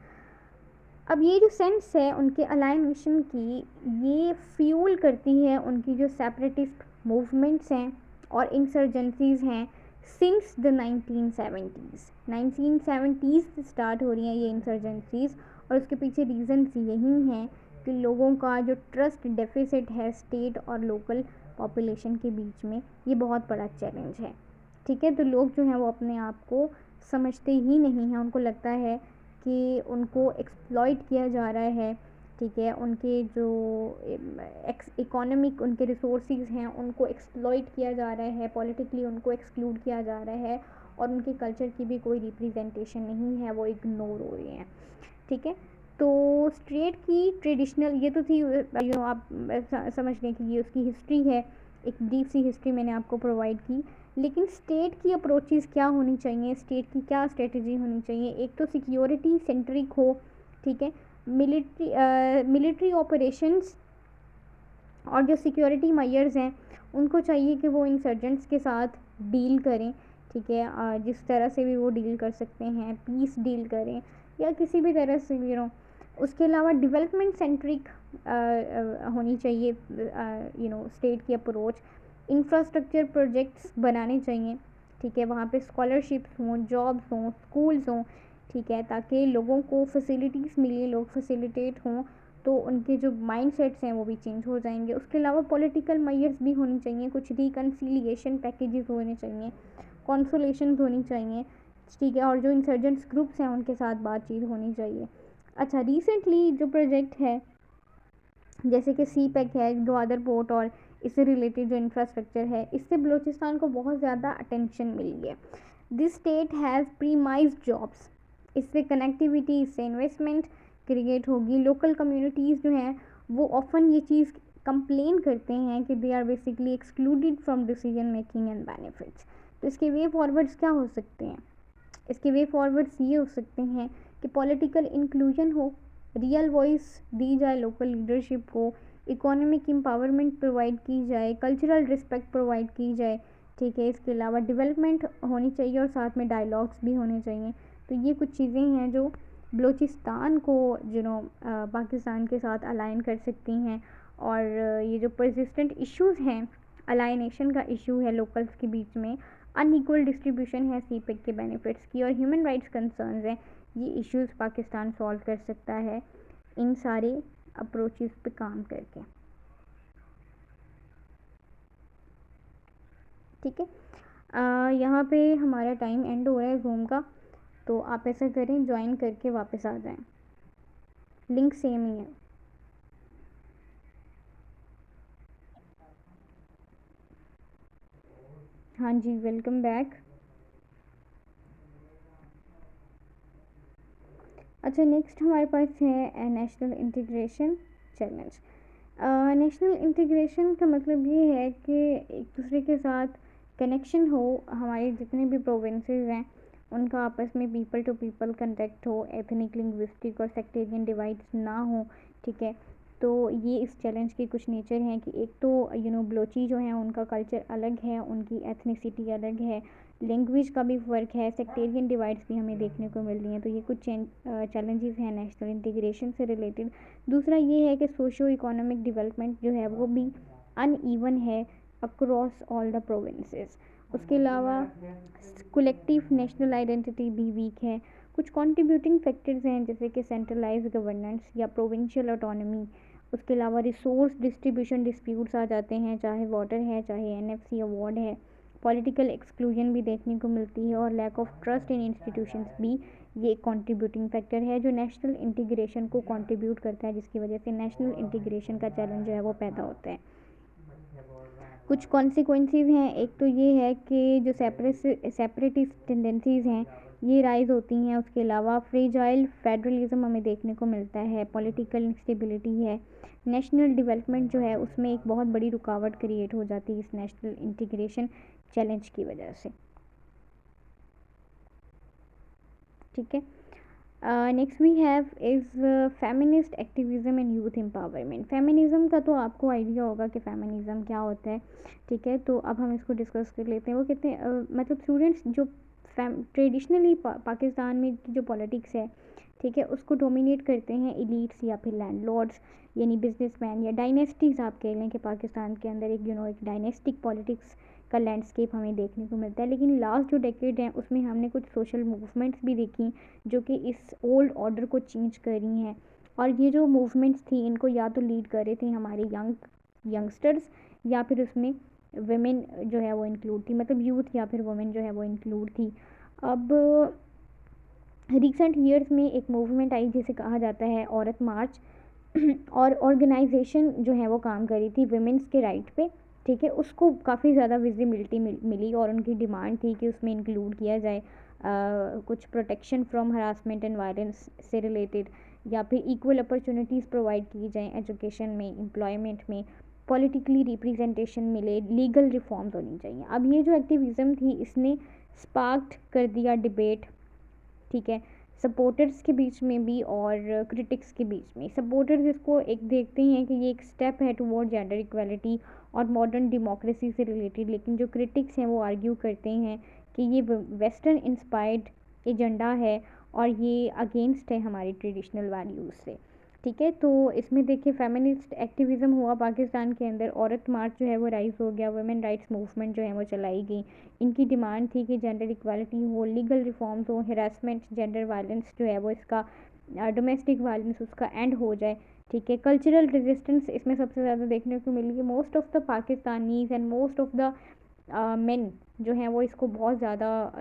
अब ये जो सेंस है उनके अलाइनेशन की, ये फ्यूल करती है उनकी जो सेपरेटिस्ट मूवमेंट्स हैं और इंसर्जेंसीज़ हैं सिंस द 1970s से स्टार्ट हो रही हैं ये इंसर्जेंसीज़। और उसके पीछे रीज़न्स यही हैं कि लोगों का जो ट्रस्ट डेफिसिट है स्टेट और लोकल पॉपुलेशन के बीच में, ये बहुत बड़ा चैलेंज है, ठीक है। तो लोग जो हैं वो अपने आप को समझते ही नहीं हैं, उनको लगता है कि उनको एक्सप्लॉइट किया जा रहा है, ठीक है। उनके जो इकोनॉमिक उनके रिसोर्सेज हैं उनको एक्सप्लॉइट किया जा रहा है, पॉलिटिकली उनको एक्सक्लूड किया जा रहा है, और उनके कल्चर की भी कोई रिप्रेजेंटेशन नहीं है, वो इग्नोर हो रही हैं, ठीक है। तो स्टेट की ट्रेडिशनल ये तो थी आप समझ लें कि ये उसकी हिस्ट्री है, एक ब्रीफ सी हिस्ट्री मैंने आपको प्रोवाइड की। लेकिन स्टेट की अप्रोचेज़ क्या होनी चाहिए, स्टेट की क्या स्ट्रेटजी होनी चाहिए। एक तो सिक्योरिटी सेंट्रिक हो, ठीक है। मिलिट्री ऑपरेशंस और जो सिक्योरिटी मेजर्स हैं उनको चाहिए कि वो इंसर्जेंट्स के साथ डील करें, ठीक है। जिस तरह से भी वो डील कर सकते हैं, पीस डील करें या किसी भी तरह से उसके अलावा डेवलपमेंट सेंट्रिक होनी चाहिए स्टेट की अप्रोच। इंफ्रास्ट्रक्चर प्रोजेक्ट्स बनाने चाहिए, ठीक है। वहाँ पे स्कॉलरशिप्स हों, जॉब्स हों, स्कूल्स हों, ठीक है, ताकि लोगों को फैसिलिटीज़ मिले, लोग फैसिलिटेट हों, तो उनके जो माइंडसेट्स हैं वो भी चेंज हो जाएंगे। उसके अलावा पॉलिटिकल मेजर्स भी होनी चाहिए, कुछ रिकन्सिलिएशन पैकेजेस होने चाहिए, कॉन्सोलेशंस होनी चाहिए, ठीक है। और जो इंसर्जेंट्स ग्रुप्स हैं उनके साथ बातचीत होनी चाहिए। अच्छा, रिसेंटली जो प्रोजेक्ट है जैसे कि सी पैक है, ग्वादर पोर्ट और इससे रिलेटेड जो इंफ्रास्ट्रक्चर है, इससे बलूचिस्तान को बहुत ज़्यादा अटेंशन मिली है। दिस स्टेट हैज़ प्रीमाइज्ड जॉब्स, इससे कनेक्टिविटी, इससे इन्वेस्टमेंट क्रिएट होगी। लोकल कम्युनिटीज़ जो हैं वो ऑफन ये चीज़ कंप्लेन करते हैं कि they are basically excluded from decision making and benefits. तो इसके वे फॉरवर्ड्स क्या हो सकते हैं? इसके वे फॉरवर्ड्स ये हो सकते हैं कि पॉलिटिकल इंक्लूजन हो, रियल वॉइस दी जाए लोकल लीडरशिप को, इकोनॉमिक एम्पावरमेंट प्रोवाइड की जाए, कल्चरल रिस्पेक्ट प्रोवाइड की जाए, ठीक है। इसके अलावा डेवलपमेंट होनी चाहिए और साथ में डायलॉग्स भी होने चाहिए। तो ये कुछ चीज़ें हैं जो बलूचिस्तान को पाकिस्तान के साथ अलाइन कर सकती हैं। और ये जो परसिस्टेंट इश्यूज़ हैं, अलाइनेशन का इशू है लोकल्स के बीच में, अनइक्वल डिस्ट्रीब्यूशन है सीपेक के बेनिफिट्स की, और ह्यूमन राइट्स कंसर्न्स हैं, ये इश्यूज़ पाकिस्तान सॉल्व कर सकता है इन सारे अप्रोचेस पे काम करके। ठीक है, यहाँ पे हमारा टाइम एंड हो रहा है जूम का, तो आप ऐसा करें ज्वाइन करके वापस आ जाएं, लिंक सेम ही है। हाँ जी, वेलकम बैक। अच्छा, नेक्स्ट हमारे पास है national integration challenge. National integration का मतलब ये है कि एक दूसरे के साथ कनेक्शन हो, हमारे जितने भी प्रोविंसेस हैं उनका आपस में पीपल टू पीपल कंटेक्ट हो, एथनिक, लिंग्विस्टिक और सेक्टेरियन डिवाइड्स ना हो। ठीक है, तो ये इस चैलेंज की कुछ नेचर हैं कि एक तो बलोची जो हैं उनका कल्चर अलग है, उनकी एथनिसिटी अलग है, लैंग्वेज का भी फ़र्क है, सेक्टेरियन डिवाइड्स भी हमें देखने को मिल रही हैं। तो ये कुछ चैलेंजेस हैं नेशनल इंटीग्रेशन से रिलेटेड। दूसरा ये है कि सोशो इकोनॉमिक डेवलपमेंट जो है वो भी अनइवन है अक्रॉस ऑल द प्रोविंसेस। उसके अलावा कलेक्टिव नेशनल आइडेंटिटी भी वीक है। कुछ कंट्रीब्यूटिंग फैक्टर्स हैं जैसे कि सेंट्रलाइज्ड गवर्नेंस या प्रोविंशियल ऑटोनॉमी। उसके अलावा रिसोर्स डिस्ट्रीब्यूशन डिस्प्यूट्स आ जाते हैं, चाहे वाटर है, चाहे एनएफसी अवार्ड है। पॉलिटिकल एक्सक्लूजन भी देखने को मिलती है, और lack of trust in institutions भी ये एक कंट्रीब्यूटिंग फैक्टर है जो नेशनल इंटीग्रेशन को कंट्रीब्यूट करता है, जिसकी वजह से नेशनल इंटीग्रेशन का चैलेंज जो है वो पैदा होता है। कुछ कॉन्सिक्वेंसेस हैं, एक तो ये है कि जो सेपरेटिस्ट टेंडेंसीज़ हैं ये राइज होती हैं। उसके अलावा फ्रेजाइल फेडरलिज्म हमें देखने को मिलता है, पॉलिटिकल इंस्टेबिलिटी है, नेशनल डेवलपमेंट जो है उसमें एक बहुत बड़ी रुकावट क्रिएट हो जाती है इस नेशनल इंटीग्रेशन चैलेंज की वजह से। ठीक है, next we have is feminist activism and youth empowerment. Feminism का तो आपको आइडिया होगा कि फेमिनिज़म क्या होता है। ठीक है, तो अब हम इसको डिस्कस कर लेते हैं। वो कहते हैं मतलब स्टूडेंट्स जो ट्रेडिशनली पाकिस्तान में की जो पॉलिटिक्स है, ठीक है, उसको डोमिनेट करते हैं एलीट्स या फिर लैंडलॉर्ड्स, यानी बिजनेसमैन या डायनेस्टीज़ आप कह लें कि पाकिस्तान के अंदर एक एक डायनेस्टिक पॉलिटिक्स का लैंडस्केप हमें देखने को मिलता है। लेकिन लास्ट जो डेकेड हैं उसमें हमने कुछ सोशल मूवमेंट्स भी देखी जो कि इस ओल्ड ऑर्डर को चेंज कर रही हैं। और ये जो मूवमेंट्स थी इनको या तो लीड कर रहे थे हमारे यंगस्टर्स, या फिर उसमें वुमेन जो है वो इंक्लूड थी, मतलब यूथ या फिर वुमेन जो है वो इंक्लूड थी। अब रिसेंट ईयर्स में एक मूवमेंट आई जिसे कहा जाता है औरत मार्च, और ऑर्गेनाइजेशन जो है वो काम कर रही थी वुमेन्स के राइट पे। ठीक है, उसको काफ़ी ज़्यादा विजिबिलिटी मिली, और उनकी डिमांड थी कि उसमें इंक्लूड किया जाए कुछ protection from harassment and violence से रिलेटेड, या फिर इक्वल अपॉर्चुनिटीज़ प्रोवाइड की जाएँ एजुकेशन में, एम्प्लॉयमेंट में, पॉलिटिकली रिप्रेजेंटेशन मिले, लीगल रिफॉर्म्स होनी चाहिए। अब ये जो एक्टिविज़म थी इसने स्पार्क्ड कर दिया डिबेट। ठीक है, सपोर्टर्स के बीच में भी और क्रिटिक्स के बीच में। सपोर्टर्स इसको एक देखते हैं कि ये एक स्टेप है टुवर्ड जेंडर इक्वालिटी और मॉडर्न डेमोक्रेसी से रिलेटेड, लेकिन जो क्रिटिक्स हैं वो आर्ग्यू करते हैं कि ये वेस्टर्न इंस्पायर्ड एजेंडा है और ये अगेंस्ट है हमारी ट्रेडिशनल वैल्यूज़ से। ठीक है, तो इसमें देखिए फेमिनिस्ट एक्टिविज़म हुआ पाकिस्तान के अंदर, औरत मार्च जो है वो राइज़ हो गया, वुमेन राइट्स मूवमेंट जो है वो चलाई गई। इनकी डिमांड थी कि जेंडर इक्वालिटी हो, लीगल रिफॉर्म्स हो, हरासमेंट, जेंडर वायलेंस जो है वो इसका डोमेस्टिक वायलेंस उसका एंड हो जाए। ठीक है, कल्चरल रेजिस्टेंस इसमें सबसे ज़्यादा देखने को मिली है। Most of the Pakistanis and most of the main जो हैं वो इसको बहुत ज़्यादा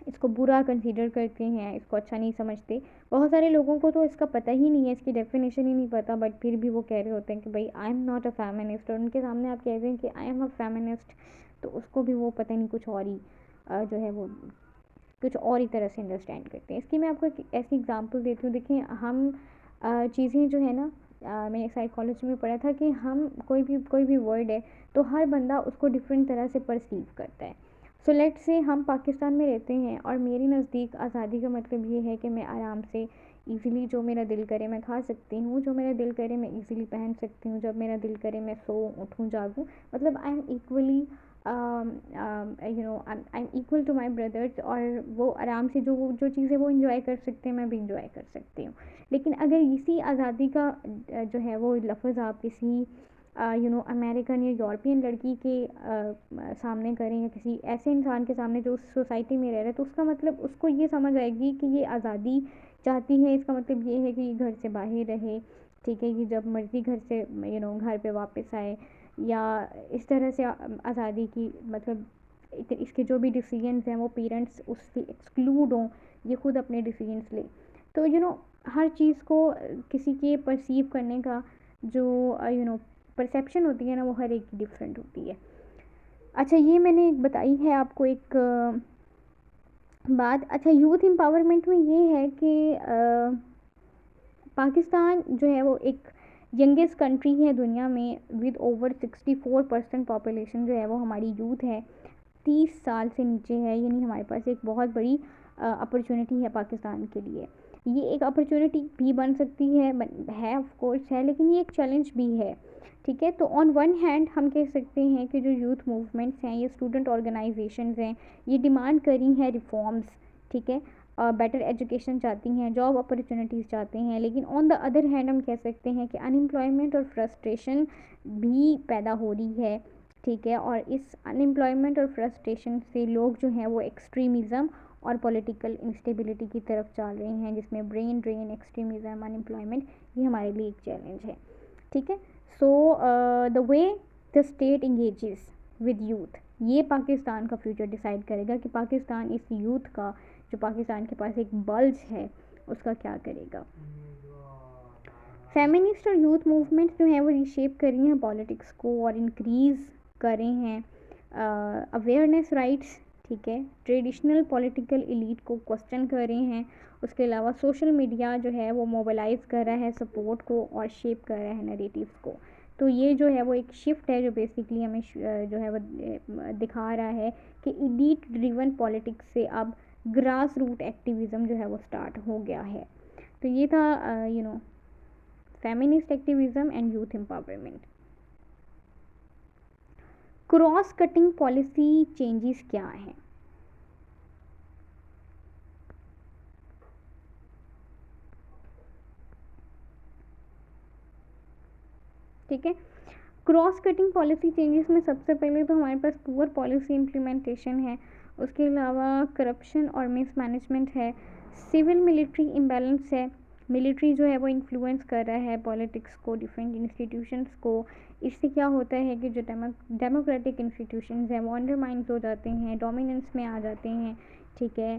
इसको बुरा कंसीडर करते हैं, इसको अच्छा नहीं समझते। बहुत सारे लोगों को तो इसका पता ही नहीं है, इसकी डेफिनेशन ही नहीं पता, बट फिर भी वो कह रहे होते हैं कि भाई I am not a feminist, और उनके सामने आप कह रहे हैं कि आई एम अ फेमिनिस्ट, तो उसको भी वो पता नहीं कुछ और ही जो है वो कुछ और ही तरह से अंडरस्टैंड करते हैं। इसकी मैं आपको एक ऐसी एग्जांपल देती हूँ। देखिए, हम चीज़ें जो है ना, मैंने साइकोलॉजी में पढ़ा था कि हम कोई भी वर्ड है तो हर बंदा उसको डिफरेंट तरह से परसीव करता है। सो लेट से हम पाकिस्तान में रहते हैं और मेरे नज़दीक आज़ादी का मतलब ये है कि मैं आराम से इजीली जो मेरा दिल करे मैं खा सकती हूँ, जो मेरा दिल करे मैं इजीली पहन सकती हूँ, जब मेरा दिल करे मैं सो उठूँ जागूँ, मतलब I am equally I am equal to my brothers, और वो आराम से जो जो चीज़ें वो इंजॉय कर सकते हैं मैं भी इंजॉय कर सकती हूँ। लेकिन अगर इसी आज़ादी का जो है वो लफ्ज़ आप किसी अमेरिकन या यूरोपियन लड़की के सामने करें, या किसी ऐसे इंसान के सामने जो उस सोसाइटी में रह रहा है, तो उसका मतलब उसको ये समझ आएगी कि ये आज़ादी चाहती है, इसका मतलब ये है कि ये घर से बाहर रहे, ठीक है, कि जब मर्ज़ी घर से घर पे वापस आए, या इस तरह से आज़ादी की मतलब इसके जो भी डिसीजंस हैं वो पेरेंट्स उससे एक्सक्लूड हों, ये खुद अपने डिसीजंस ले। तो हर चीज़ को किसी के परसीव करने का जो परसेप्शन होती है ना, वो हर एक की डिफरेंट होती है। अच्छा, ये मैंने एक बताई है आपको एक बात। अच्छा, यूथ एम्पावरमेंट में ये है कि पाकिस्तान जो है वो एक यंगेस्ट कंट्री है दुनिया में, विद ओवर 64% पॉपुलेशन जो है वो हमारी यूथ है, 30 साल से नीचे है, यानी हमारे पास एक बहुत बड़ी अपॉर्चुनिटी है पाकिस्तान के लिए। ये एक अपॉर्चुनिटी भी बन सकती है ऑफ कोर्स है, लेकिन ये एक चैलेंज भी है, ठीक है। तो ऑन वन हैंड हम कह सकते हैं कि जो यूथ मूवमेंट्स हैं, ये स्टूडेंट ऑर्गेनाइजेशंस हैं, ये डिमांड कर रही हैं रिफॉर्म्स, ठीक है, बेटर एजुकेशन चाहती हैं, जॉब अपॉर्चुनिटीज़ चाहते हैं। लेकिन ऑन द अदर हैंड हम कह सकते हैं कि अनएम्प्लॉयमेंट और फ्रस्ट्रेशन भी पैदा हो रही है, ठीक है, और इस अनएम्प्लॉयमेंट और फ्रस्ट्रेशन से लोग जो हैं वो एक्सट्रीमिज़म और पॉलिटिकल इंस्टेबिलिटी की तरफ चल रहे हैं, जिसमें ब्रेन ड्रेन, एक्सट्रीमिज़म, अनएम्प्लॉयमेंट, ये हमारे लिए एक चैलेंज है, ठीक है। So the way the state engages with youth, ये पाकिस्तान का फ्यूचर डिसाइड करेगा कि पाकिस्तान इस यूथ का, जो पाकिस्तान के पास एक बल्ज है, उसका क्या करेगा। फेमिनिस्ट और यूथ मूवमेंट्स जो हैं वो रीशेप कर रही हैं पॉलिटिक्स को और इंक्रीज़ कर रहे हैं अवेयरनेस राइट्स, ठीक है, ट्रेडिशनल पॉलिटिकल एलीट को क्वेश्चन कर रहे हैं। उसके अलावा सोशल मीडिया जो है वो मोबिलाइज कर रहा है सपोर्ट को और शेप कर रहा है नैरेटिव्स को। तो ये जो है वो एक शिफ्ट है जो बेसिकली हमें जो है वो दिखा रहा है कि एलीट ड्रिवन पॉलिटिक्स से अब ग्रास रूट एक्टिविज़म जो है वो स्टार्ट हो गया है। तो ये था feminist activism and youth empowerment. Cross cutting policy changes क्या हैं? ठीक है, क्रॉस कटिंग पॉलिसी चेंजेस में सबसे पहले तो हमारे पास पुअर पॉलिसी इम्प्लीमेंटेशन है, उसके अलावा करप्शन और मिसमैनेजमेंट है, सिविल मिलिट्री इम्बैलेंस है, मिलिट्री जो है वो इन्फ्लुएंस कर रहा है पॉलिटिक्स को, डिफरेंट इंस्टीट्यूशंस को। इससे क्या होता है कि जो डेमोक्रेटिक इंस्टीट्यूशंस हैं वो अंडरमाइंड हो जाते हैं, डोमिनेंस में आ जाते हैं, ठीक है।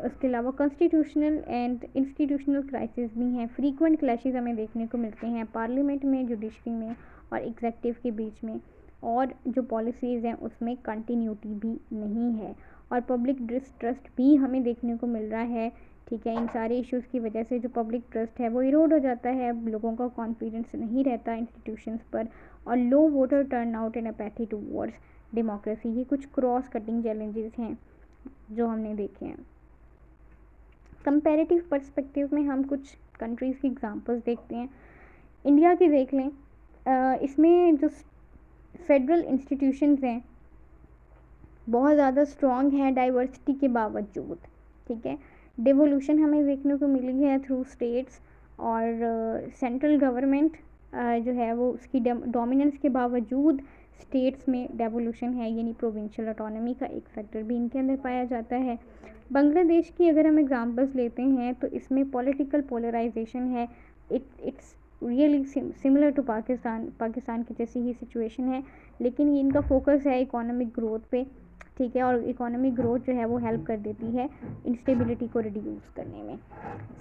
उसके अलावा कॉन्स्टिट्यूशनल एंड इंस्टीट्यूशनल क्राइसिस भी हैं, फ्रीक्वेंट क्लैशेस हमें देखने को मिलते हैं पार्लियामेंट में, जुडिशरी में और एग्जेक्टिव के बीच में, और जो पॉलिसीज़ हैं उसमें कंटिन्यूटी भी नहीं है, और पब्लिक डिस्ट्रस्ट भी हमें देखने को मिल रहा है, ठीक है। इन सारे इश्यूज़ की वजह से जो पब्लिक ट्रस्ट है वो इरोड हो जाता है, लोगों का कॉन्फिडेंस नहीं रहता इंस्टीट्यूशंस पर, और low voter turn out and apathy towards democracy. ये कुछ क्रॉस कटिंग चैलेंजेस हैं जो हमने देखे हैं। कंपैरेटिव पर्सपेक्टिव में हम कुछ कंट्रीज़ की एग्जांपल्स देखते हैं। इंडिया की देख लें, इसमें जो फेडरल इंस्टीट्यूशंस हैं बहुत ज़्यादा स्ट्रॉन्ग हैं डाइवर्सिटी के बावजूद, ठीक है। डिवोल्यूशन हमें देखने को मिली है थ्रू स्टेट्स, और सेंट्रल गवर्नमेंट जो है वो उसकी डोमिनेंस के बावजूद स्टेट्स में डेवोल्यूशन है, यानी प्रोविंशियल ऑटोनॉमी का एक फैक्टर भी इनके अंदर पाया जाता है। बांग्लादेश की अगर हम एग्जांपल्स लेते हैं तो इसमें पॉलिटिकल पोलराइजेशन है, it's really similar to Pakistan की जैसी ही सिचुएशन है, लेकिन ये इनका फोकस है इकोनॉमिक ग्रोथ पे, ठीक है, और इकोनॉमिक ग्रोथ जो है वो हेल्प कर देती है इंस्टेबिलिटी को रिड्यूस करने में।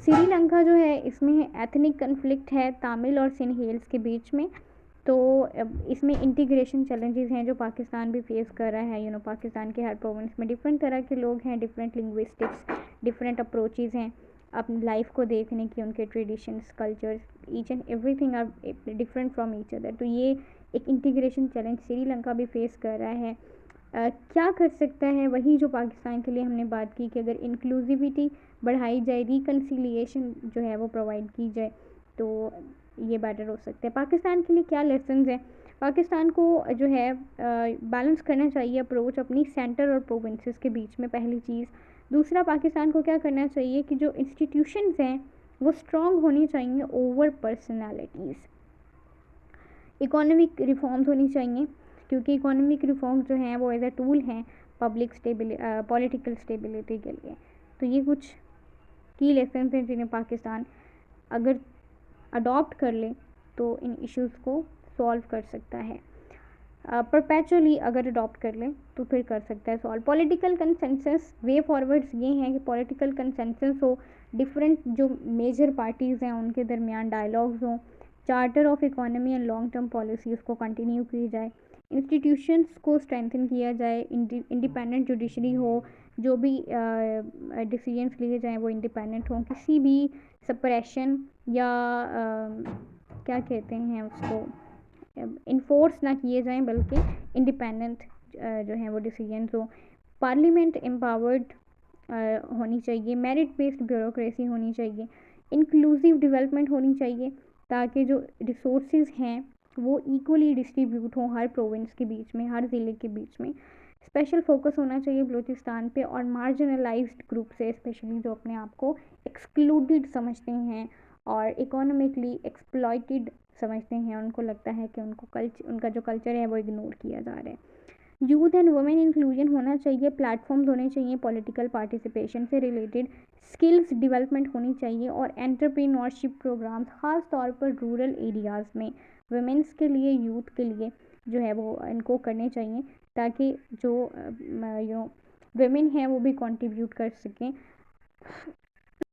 श्रीलंका जो है इसमें एथनिक कन्फ्लिक्ट है तमिल और सिन्हेल्स के बीच में, तो इसमें इंटीग्रेशन चैलेंजेस हैं जो पाकिस्तान भी फेस कर रहा है। पाकिस्तान के हर प्रोविंस में डिफरेंट तरह के लोग हैं, डिफरेंट लिंग्विस्टिक्स, डिफरेंट अप्रोचेज़ हैं अपनी लाइफ को देखने की, उनके traditions, cultures, each and everything are different from each other. तो ये एक इंटीग्रेशन चैलेंज श्रीलंका भी फेस कर रहा है। क्या कर सकता है, वही जो पाकिस्तान के लिए हमने बात की कि अगर इंक्लूसिविटी बढ़ाई जाए, रिकन्सिलिएशन जो है वो प्रोवाइड की जाए, तो ये बेटर हो सकते हैं। पाकिस्तान के लिए क्या लेसन्स हैं? पाकिस्तान को जो है बैलेंस करना चाहिए अप्रोच अपनी सेंटर और प्रोविंसेस के बीच में, पहली चीज़। दूसरा, पाकिस्तान को क्या करना चाहिए कि जो इंस्टीट्यूशंस हैं वो स्ट्रॉन्ग होनी चाहिए ओवर पर्सनैलिटीज़। इकोनॉमिक रिफॉर्म्स होनी चाहिए, क्योंकि इकोनॉमिक रिफॉर्म्स जो हैं वो एज अ टूल हैं पॉलिटिकल स्टेबिलिटी के लिए। तो ये कुछ की लेसन हैं जिन्हें पाकिस्तान अगर अडॉप्ट कर ले तो इन इश्यूज़ को सॉल्व कर सकता है। परपेचुअली अगर अडॉप्ट कर लें तो फिर कर सकता है सॉल्व। पॉलिटिकल कंसेंसस वे फॉरवर्ड्स ये हैं कि पॉलिटिकल कंसेंसस हो, डिफरेंट जो मेजर पार्टीज़ हैं उनके दरमियान डायलॉग्स हों, charter of economy and long term policies को कंटिन्यू की जाए, इंस्टीट्यूशंस को स्ट्रेंथन किया जाए, इंडिपेंडेंट जुडिशरी हो, जो भी डिसीजंस लिए जाएँ वो इंडिपेंडेंट हों, किसी भी सप्रेशन या क्या कहते हैं उसको इन्फोर्स ना किए जाएं, बल्कि इंडिपेंडेंट जो हैं वो डिसीजंस हो। पार्लियामेंट एम्पावर्ड होनी चाहिए, मेरिट बेस्ड ब्यूरोक्रेसी होनी चाहिए, इंक्लूसिव डेवलपमेंट होनी चाहिए, ताकि जो रिसोर्सेज हैं वो इक्वली डिस्ट्रीब्यूट हों हर प्रोविंस के बीच में, हर ज़िले के बीच में। स्पेशल फोकस होना चाहिए बलूचिस्तान पे और मार्जिनलाइज्ड ग्रुप से, स्पेशली जो अपने आप को एक्सक्लूडेड समझते हैं और इकोनॉमिकली एक्सप्लॉइटेड समझते हैं, उनको लगता है कि उनका जो कल्चर है वो इग्नोर किया जा रहा है। यूथ एंड वुमेन इंक्लूजन होना चाहिए, प्लेटफॉर्म्स होने चाहिए पॉलिटिकल पार्टिसिपेशन से रिलेटेड, स्किल्स डेवलपमेंट होनी चाहिए और एंटरप्रेन्योरशिप प्रोग्राम्स ख़ास तौर पर रूरल एरियाज़ में वुमेंस के लिए, यूथ के लिए जो है वो इनको करने चाहिए, ताकि जो वुमेन हैं वो भी कंट्रीब्यूट कर सकें